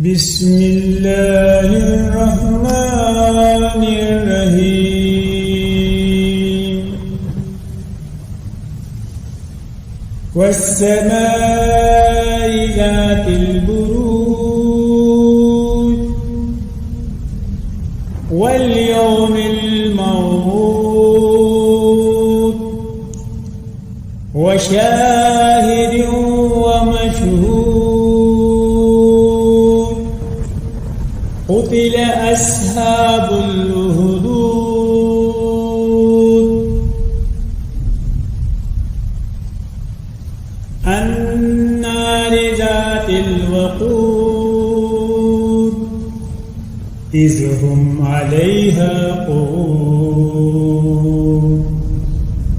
بسم الله الرحمن الرحيم والسماء ذات البروج واليوم الموعود وشاهد ومشهود قتل أصحاب الأخدود النار ذات الوقود إذ هم عليها قعود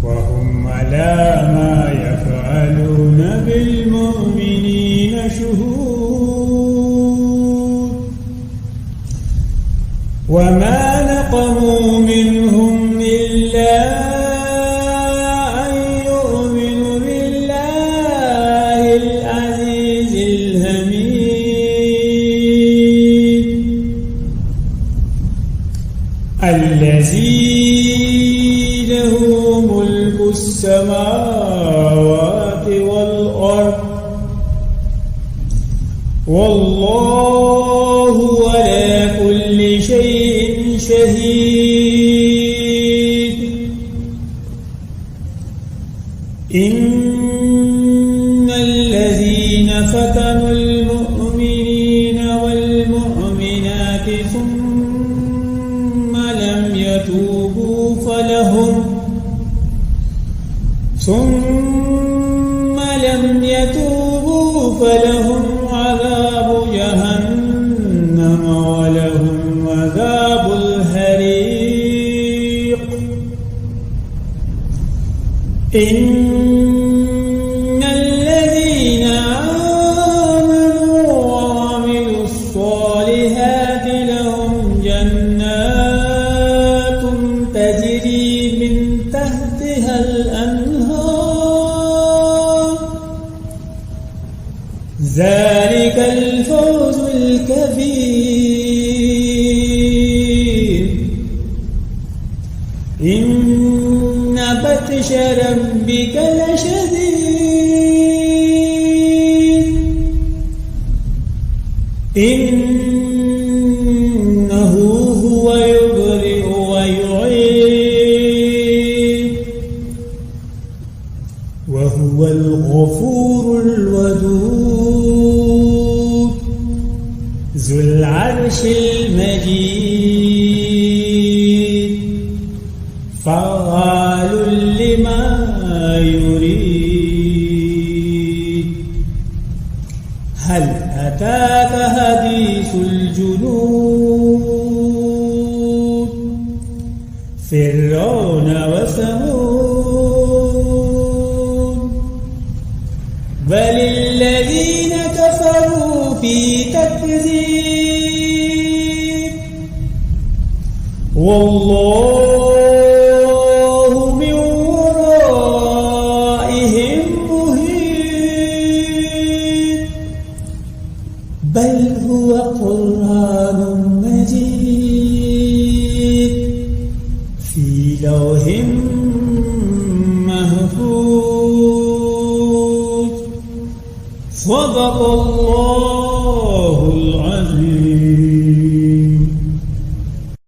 وهم على ما يفعلون بالمؤمنين شهود وما نقموا منهم إلا أن يؤمنوا بالله العزيز الحميد الذي له ملك السماوات والأرض والله على كل شيء شهيد إن الذين فتنوا المؤمنين والمؤمنات ثم لم يتوبوا فلهم عذاب جهنم ولهم عذاب الحريق إن الذين آمنوا وعملوا الصالحات لهم جنات تجري من تحتها الأنهار ذلك الفوز الكبير إن بطش ربك لشديد إنه هو يبرئ ويعيد وهو الغفور الودود ذو العرش المجيد فعال لما يريد هل أتاك حديث الجنود فرعون وثمود بل الذين كفروا في تكذيب والله من ورائهم محيط بل هو قرآن مجيد في لوح محفوظ صدق الله العظيم.